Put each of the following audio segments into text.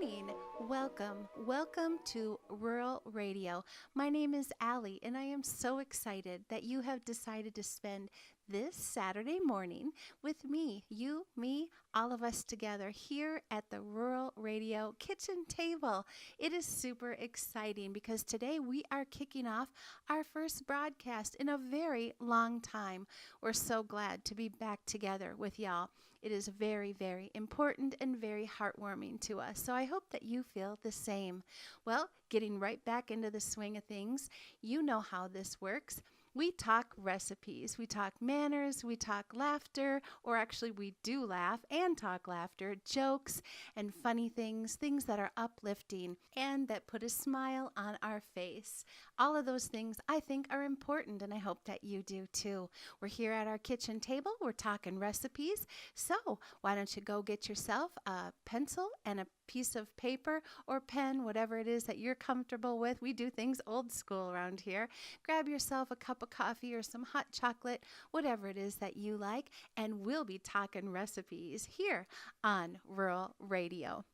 morning. Welcome to Rural Radio. My name is Allie, and I am so excited that you have decided to spend this Saturday morning with me, you, me, all of us together here at the Rural Radio kitchen table. It is super exciting because today we are kicking off our first broadcast in a very long time. We're so glad to be back together with y'all. It is very, very important and very heartwarming to us. So I hope that you feel the same. Well, getting right back into the swing of things, you know how this works. We talk recipes, we talk manners, we talk laughter, or actually we do laugh and talk laughter, jokes and funny things, things that are uplifting and that put a smile on our face. All of those things I think are important, and I hope that you do too. We're here at our kitchen table, we're talking recipes, so why don't you go get yourself a pencil and a piece of paper or pen, whatever it is that you're comfortable with. We do things old school around here. Grab yourself a cup of coffee or some hot chocolate, whatever it is that you like, and we'll be talking recipes here on Rural Radio.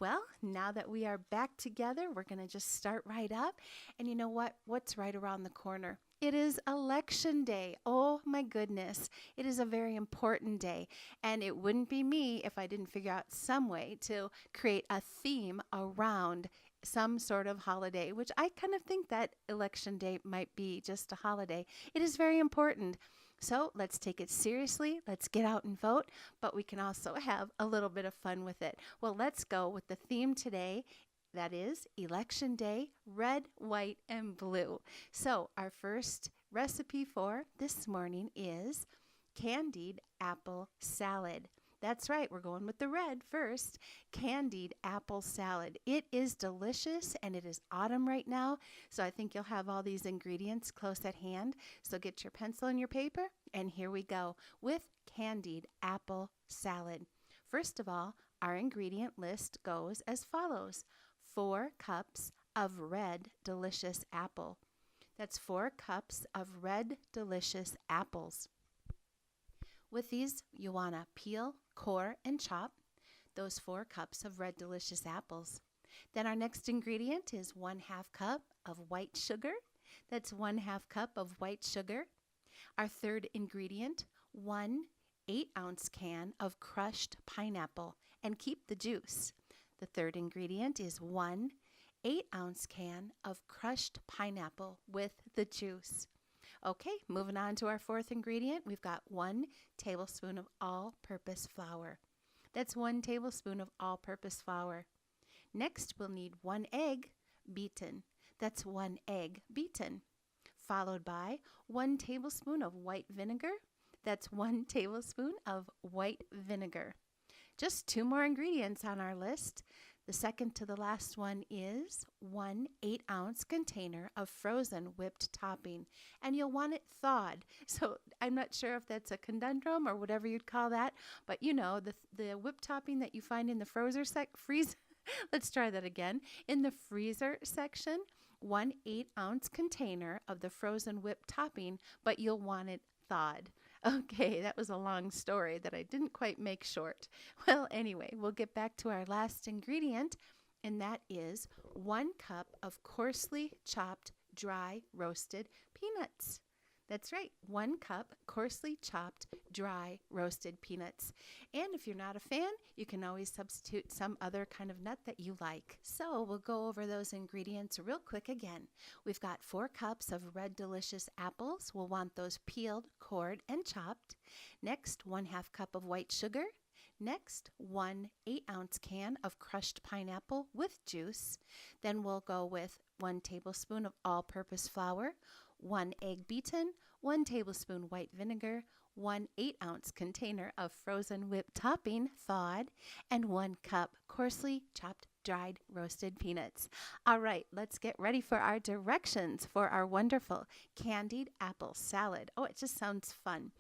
Well, now that we are back together, we're going to just start right up. And you know what? What's right around the corner? It is election day. Oh my goodness. It is a very important day. And it wouldn't be me if I didn't figure out some way to create a theme around some sort of holiday, which I kind of think that election day might be just a holiday. It is very important. So let's take it seriously. Let's get out and vote, but we can also have a little bit of fun with it. Well, let's go with the theme today. That is Election Day, red, white, and blue. So our first recipe for this morning is candied apple salad. That's right, we're going with the red first. Candied apple salad. It is delicious and it is autumn right now, so I think you'll have all these ingredients close at hand. So get your pencil and your paper, and here we go with candied apple salad. First of all, our ingredient list goes as follows. 4 cups of red delicious apple. That's 4 cups of red delicious apples. With these, you want to peel, core, and chop those 4 cups of red delicious apples. Then our next ingredient is 1/2 cup of white sugar. That's 1/2 cup of white sugar. Our third ingredient, 1 8-ounce can of crushed pineapple, and keep the juice. The third ingredient is 1 8-ounce can of crushed pineapple with the juice. Okay, moving on to our fourth ingredient, we've got 1 tablespoon of all-purpose flour. That's 1 tablespoon of all-purpose flour. Next, we'll need 1 egg beaten. That's 1 egg beaten. Followed by 1 tablespoon of white vinegar. That's 1 tablespoon of white vinegar. Just 2 more ingredients on our list. The second to the last one is 1 8-ounce container of frozen whipped topping, and you'll want it thawed. So I'm not sure if that's a conundrum or whatever you'd call that, but you know, the whipped topping that you find in the let's try that again. In the freezer section, 1 8-ounce container of the frozen whipped topping, but you'll want it thawed. Okay, that was a long story that I didn't quite make short. Well, anyway, we'll get back to our last ingredient, and that is 1 cup of coarsely chopped dry roasted peanuts. That's right, 1 cup coarsely chopped dry roasted peanuts. And if you're not a fan, you can always substitute some other kind of nut that you like. So we'll go over those ingredients real quick again. We've got 4 cups of red delicious apples. We'll want those peeled, cored, and chopped. Next, 1/2 cup of white sugar. Next, 1 8-ounce can of crushed pineapple with juice. Then we'll go with 1 tablespoon of all-purpose flour, 1 egg beaten, 1 tablespoon white vinegar, 1 8-ounce container of frozen whipped topping thawed, and 1 cup coarsely chopped dried roasted peanuts. All right, let's get ready for our directions for our wonderful candied apple salad. Oh, it just sounds fun.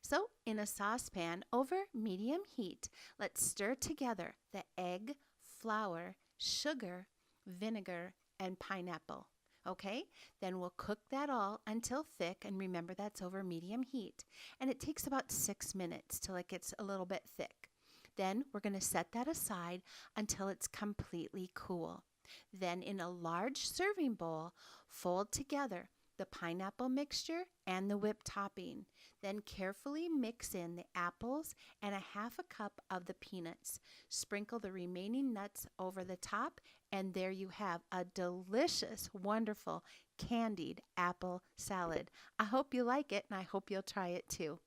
So in a saucepan over medium heat, let's stir together the egg, flour, sugar, vinegar, and pineapple. Okay, then we'll cook that all until thick, and remember that's over medium heat. And it takes about 6 minutes till it gets a little bit thick. Then we're going to set that aside until it's completely cool. Then in a large serving bowl, fold together the pineapple mixture and the whipped topping. Then carefully mix in the apples and a half a cup of the peanuts. Sprinkle the remaining nuts over the top, and there you have a delicious, wonderful candied apple salad. I hope you like it, and I hope you'll try it too.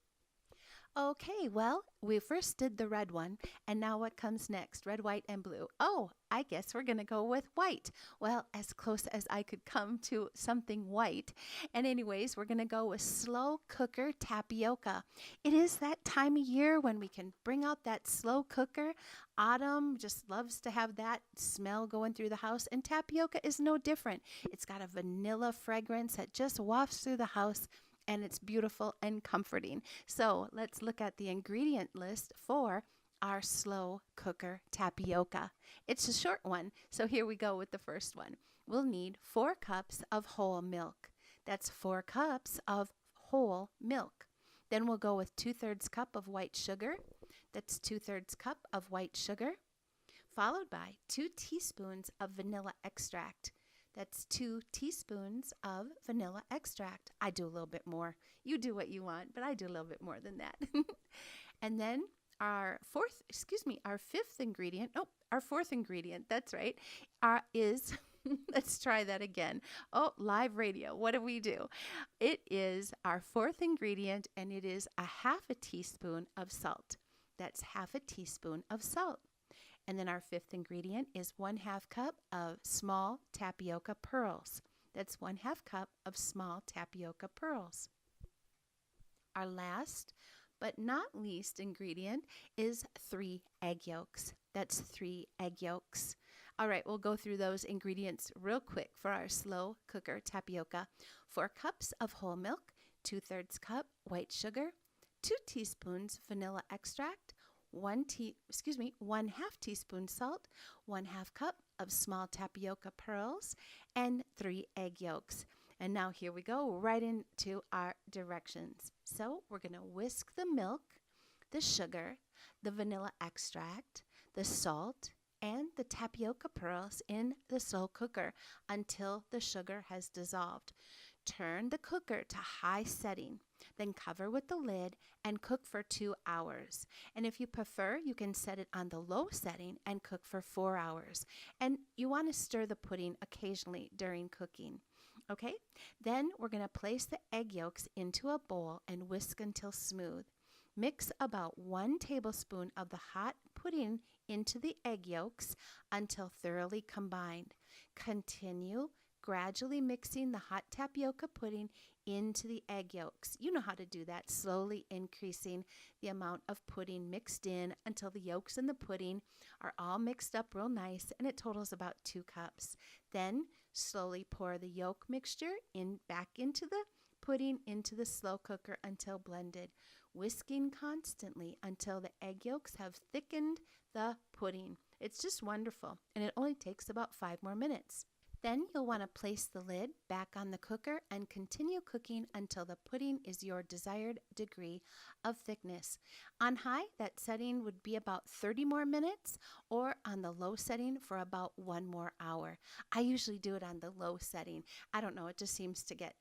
Okay, well, we first did the red one, and now what comes next? Red, white, and blue. Oh, I guess we're going to go with white. Well, as close as I could come to something white. And anyways, we're going to go with slow cooker tapioca. It is that time of year when we can bring out that slow cooker. Autumn just loves to have that smell going through the house, and tapioca is no different. It's got a vanilla fragrance that just wafts through the house, and it's beautiful and comforting. So let's look at the ingredient list for our slow cooker tapioca. It's a short one, so here we go with the first one. We'll need 4 cups of whole milk. That's 4 cups of whole milk. Then we'll go with 2/3 cup of white sugar. That's 2/3 cup of white sugar, followed by 2 teaspoons of vanilla extract. That's 2 teaspoons of vanilla extract. I do a little bit more. You do what you want, but I do a little bit more than that. And then our fourth ingredient, our fourth ingredient, that's right, is, let's try that again. Oh, live radio, what do? It is our fourth ingredient, and it is a half a teaspoon of salt. That's half a teaspoon of salt. And then our fifth ingredient is 1/2 cup of small tapioca pearls. That's 1/2 cup of small tapioca pearls. Our last but not least ingredient is 3 egg yolks. That's 3 egg yolks. All right, we'll go through those ingredients real quick for our slow cooker tapioca. 4 cups of whole milk, 2/3 cup white sugar, 2 teaspoons vanilla extract, 1/2 teaspoon salt, 1/2 cup of small tapioca pearls, and 3 egg yolks. And now here we go, right into our directions. So we're going to whisk the milk, the sugar, the vanilla extract, the salt, and the tapioca pearls in the slow cooker until the sugar has dissolved. Turn the cooker to high setting, then cover with the lid and cook for 2 hours. And if you prefer, you can set it on the low setting and cook for 4 hours. And you want to stir the pudding occasionally during cooking. Okay, then we're going to place the egg yolks into a bowl and whisk until smooth. Mix about 1 tablespoon of the hot pudding into the egg yolks until thoroughly combined. Continue gradually mixing the hot tapioca pudding into the egg yolks. You know how to do that, slowly increasing the amount of pudding mixed in until the yolks and the pudding are all mixed up real nice, and it totals about 2 cups. Then slowly pour the yolk mixture back into the pudding into the slow cooker until blended, whisking constantly until the egg yolks have thickened the pudding. It's just wonderful, and it only takes about 5 more minutes. Then you'll want to place the lid back on the cooker and continue cooking until the pudding is your desired degree of thickness. On high, that setting would be about 30 more minutes, or on the low setting for about 1 more hour. I usually do it on the low setting. I don't know, it just seems to get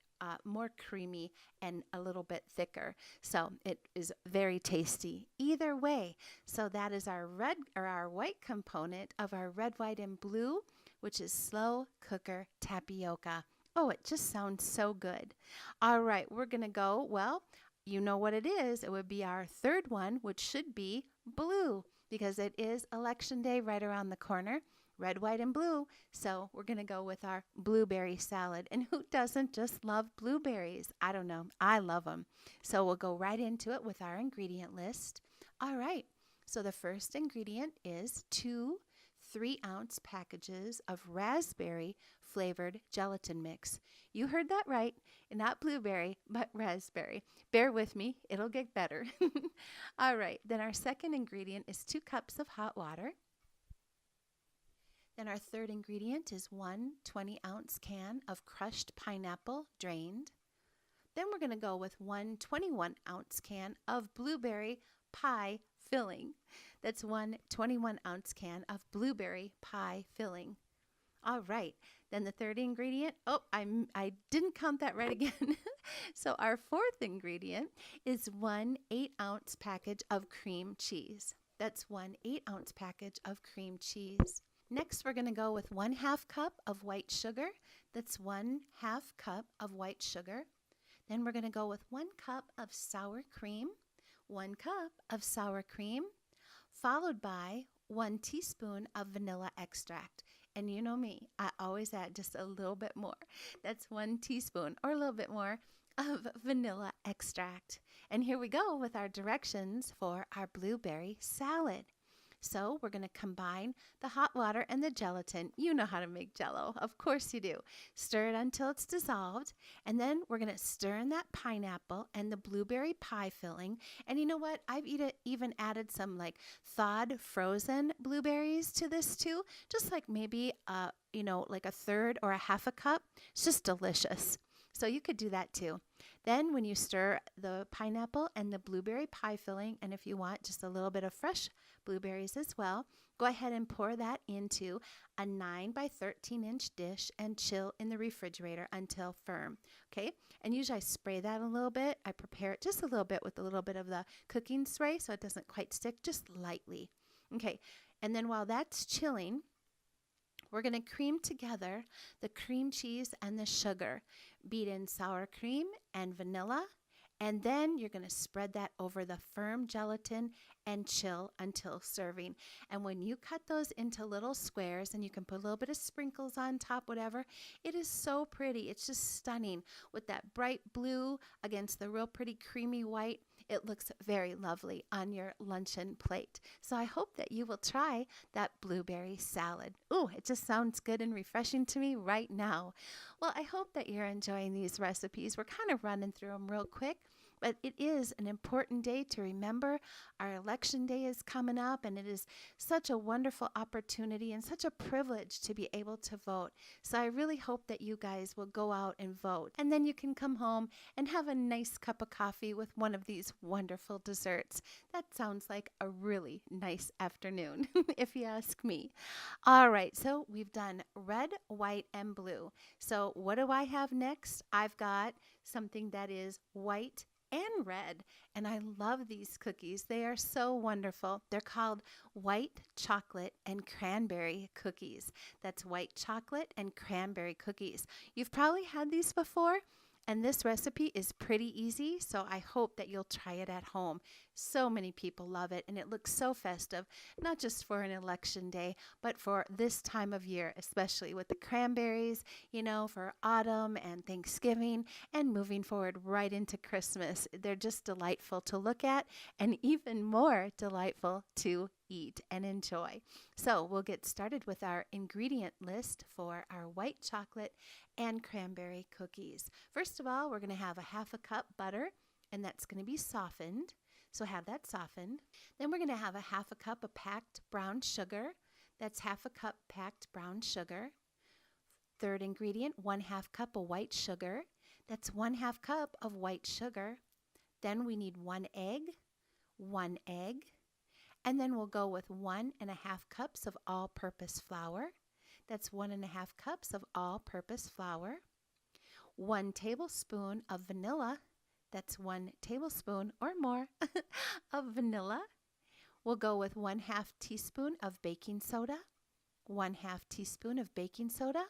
more creamy and a little bit thicker. So it is very tasty either way. So that is our white component of our red, white, and blue, which is slow cooker tapioca. Oh, it just sounds so good. All right, we're going to go, well, you know what it is. It would be our third one, which should be blue, because it is election day right around the corner. Red, white, and blue. So we're going to go with our blueberry salad. And who doesn't just love blueberries? I don't know. I love them. So we'll go right into it with our ingredient list. All right. So the first ingredient is 2 3-ounce packages of raspberry flavored gelatin mix. You heard that right. Not blueberry, but raspberry. Bear with me. It'll get better. All right. Then our second ingredient is 2 cups of hot water. Then our third ingredient is 1 20-ounce can of crushed pineapple, drained. Then we're going to go with 1 21-ounce can of blueberry pie filling. That's one 21-ounce can of blueberry pie filling. All right, then the third ingredient, I didn't count that right again. So our fourth ingredient is one 8-ounce package of cream cheese. That's one 8-ounce package of cream cheese. Next, we're going to go with 1/2 cup of white sugar. That's 1/2 cup of white sugar. Then we're going to go with 1 cup of sour cream, 1 cup of sour cream, followed by 1 teaspoon of vanilla extract. And you know me, I always add just a little bit more. That's 1 teaspoon or a little bit more of vanilla extract. And here we go with our directions for our blueberry salad. So we're going to combine the hot water and the gelatin. You know how to make Jell-O. Of course you do. Stir it until it's dissolved. And then we're going to stir in that pineapple and the blueberry pie filling. And you know what? I've even added some like thawed frozen blueberries to this too. Just like maybe, like a third or a half a cup. It's just delicious. So you could do that too. Then when you stir the pineapple and the blueberry pie filling, and if you want just a little bit of fresh blueberries as well, go ahead and pour that into a 9 by 13 inch dish and chill in the refrigerator until firm. Okay, and usually I spray that a little bit. I prepare it just a little bit with a little bit of the cooking spray so it doesn't quite stick, just lightly. Okay, and then while that's chilling, we're going to cream together the cream cheese and the sugar. Beat in sour cream and vanilla, and then you're going to spread that over the firm gelatin and chill until serving. And when you cut those into little squares, and you can put a little bit of sprinkles on top, whatever, it is so pretty. It's just stunning with that bright blue against the real pretty creamy white. It looks very lovely on your luncheon plate. So I hope that you will try that blueberry salad. Ooh, it just sounds good and refreshing to me right now. Well, I hope that you're enjoying these recipes. We're kind of running through them real quick. But it is an important day to remember. Our election day is coming up, and it is such a wonderful opportunity and such a privilege to be able to vote. So I really hope that you guys will go out and vote. And then you can come home and have a nice cup of coffee with one of these wonderful desserts. That sounds like a really nice afternoon, if you ask me. All right, so we've done red, white, and blue. So what do I have next? I've got something that is white and red, and I love these cookies. They are so wonderful. They're called white chocolate and cranberry cookies. That's white chocolate and cranberry cookies. You've probably had these before, and this recipe is pretty easy, so I hope that you'll try it at home. So many people love it, and it looks so festive, not just for an election day, but for this time of year, especially with the cranberries, for autumn and Thanksgiving, and moving forward right into Christmas. They're just delightful to look at, and even more delightful to eat and enjoy. So we'll get started with our ingredient list for our white chocolate and cranberry cookies. First of all, we're going to have a 1/2 cup butter, and that's going to be softened. So have that softened. Then we're going to have a 1/2 cup of packed brown sugar. That's 1/2 cup packed brown sugar. Third ingredient, 1/2 cup of white sugar. That's 1/2 cup of white sugar. Then we need 1 egg, 1 egg. And then we'll go with 1½ cups of all-purpose flour. That's 1½ cups of all-purpose flour. 1 tablespoon of vanilla. That's 1 tablespoon or more of vanilla. We'll go with 1/2 teaspoon of baking soda. 1/2 teaspoon of baking soda.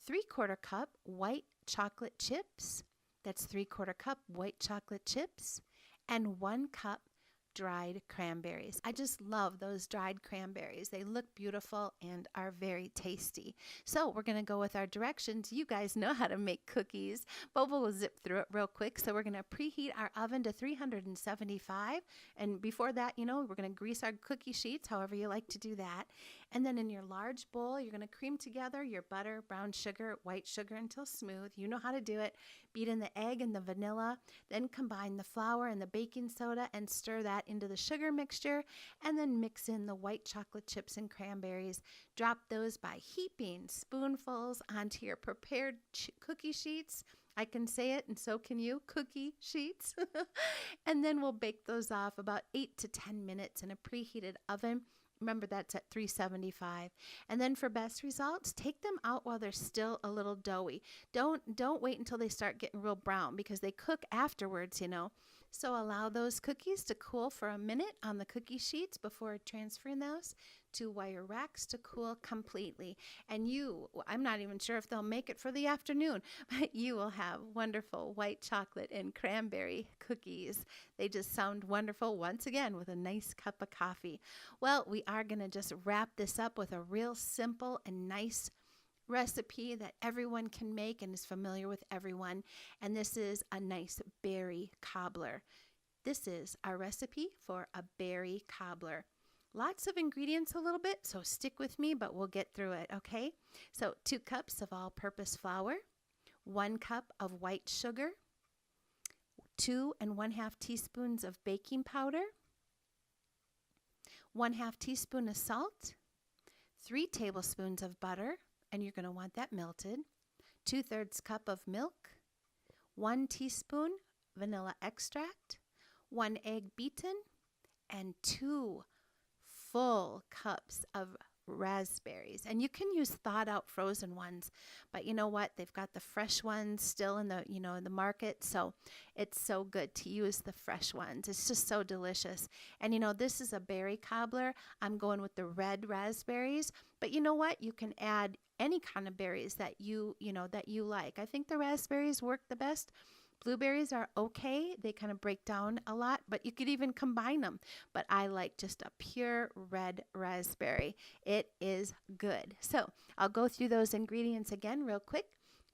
3/4 cup white chocolate chips. That's 3/4 cup white chocolate chips. And 1 cup dried cranberries. I just love those dried cranberries. They look beautiful and are very tasty. So we're going to go with our directions. You guys know how to make cookies, but we'll zip through it real quick. So we're going to preheat our oven to 375. And before that, we're going to grease our cookie sheets, however you like to do that. And then in your large bowl, you're going to cream together your butter, brown sugar, white sugar until smooth. You know how to do it. Beat in the egg and the vanilla. Then combine the flour and the baking soda and stir that into the sugar mixture. And then mix in the white chocolate chips and cranberries. Drop those by heaping spoonfuls onto your prepared cookie sheets. I can say it, and so can you, cookie sheets. And then we'll bake those off about 8 to 10 minutes in a preheated oven. Remember, that's at 375. And then for best results, take them out while they're still a little doughy. Don't wait until they start getting real brown, because they cook afterwards, you know. So allow those cookies to cool for a minute on the cookie sheets before transferring those to wire racks to cool completely. And I'm not even sure if they'll make it for the afternoon, but you will have wonderful white chocolate and cranberry cookies. They just sound wonderful once again with a nice cup of coffee. Well, we are going to just wrap this up with a real simple and nice recipe that everyone can make and is familiar with everyone. And this is a nice berry cobbler. This is our recipe for a berry cobbler. Lots of ingredients a little bit, so stick with me, but we'll get through it, okay? So 2 cups of all-purpose flour, 1 cup of white sugar, 2 1/2 teaspoons of baking powder, 1/2 teaspoon of salt, 3 tablespoons of butter, and you're going to want that melted, 2/3 cup of milk, 1 teaspoon vanilla extract, 1 egg beaten, and 2 full cups of raspberries. And you can use thawed out frozen ones, but you know what? They've got the fresh ones still in the, in the market. So it's so good to use the fresh ones. It's just so delicious. And this is a berry cobbler. I'm going with the red raspberries, but you know what? You can add any kind of berries that you like. I think the raspberries work the best. Blueberries are okay. They kind of break down a lot, but you could even combine them. But I like just a pure red raspberry. It is good. So I'll go through those ingredients again real quick.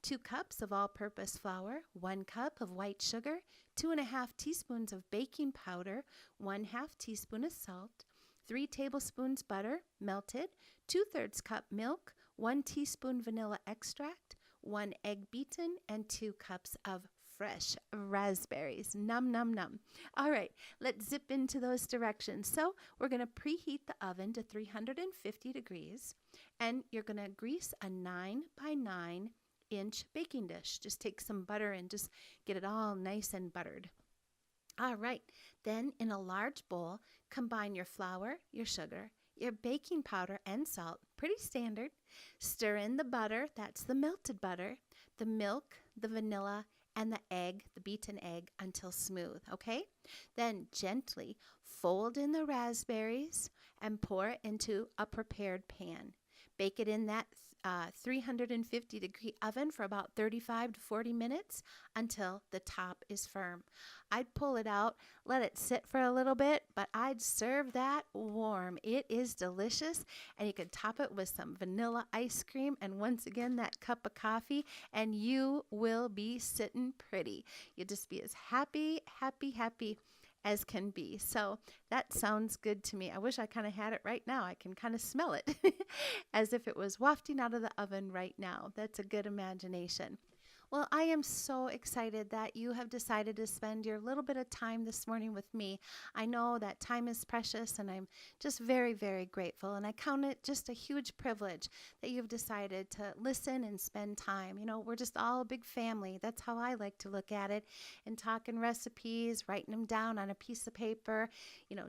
2 cups of all-purpose flour, 1 cup of white sugar, 2 1/2 teaspoons of baking powder, 1/2 teaspoon of salt, 3 tablespoons butter, melted, 2/3 cup milk, 1 teaspoon vanilla extract, 1 egg beaten, and 2 cups of fresh raspberries. Num, num, num. All right, let's zip into those directions. So we're going to preheat the oven to 350 degrees, and you're going to grease a 9 by 9 inch baking dish. Just take some butter and just get it all nice and buttered. All right, then in a large bowl, combine your flour, your sugar, your baking powder, and salt, pretty standard. Stir in the butter, that's the melted butter, the milk, the vanilla, and the egg, the beaten egg, until smooth, okay? Then gently fold in the raspberries and pour it into a prepared pan. Bake it in that 350 degree oven for about 35 to 40 minutes until the top is firm. I'd pull it out, let it sit for a little bit, but I'd serve that warm. It is delicious, and you can top it with some vanilla ice cream and once again that cup of coffee, and you will be sitting pretty. You'll just be as happy, happy, happy as can be. So that sounds good to me. I wish I kind of had it right now. I can kind of smell it as if it was wafting out of the oven right now. That's a good imagination. Well, I am so excited that you have decided to spend your little bit of time this morning with me. I know that time is precious, and I'm just very, very grateful. And I count it just a huge privilege that you've decided to listen and spend time. We're just all a big family. That's how I like to look at it. And talking recipes, writing them down on a piece of paper,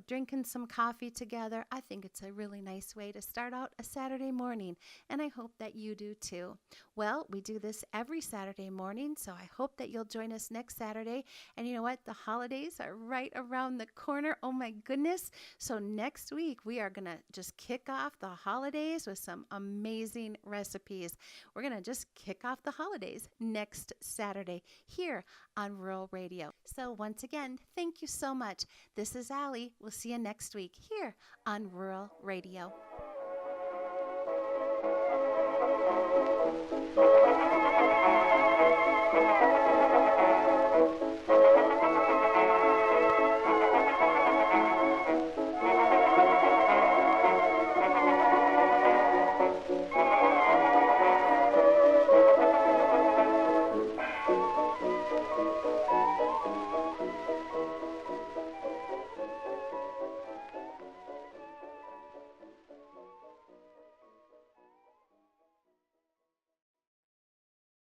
drinking some coffee together. I think it's a really nice way to start out a Saturday morning. And I hope that you do too. Well, we do this every Saturday morning, so I hope that you'll join us next Saturday. And you know what? The holidays are right around the corner. Oh my goodness. So next week, we are going to just kick off the holidays with some amazing recipes. We're going to just kick off the holidays next Saturday here on Rural Radio. So once again, thank you so much. This is Allie. We'll see you next week here on Rural Radio.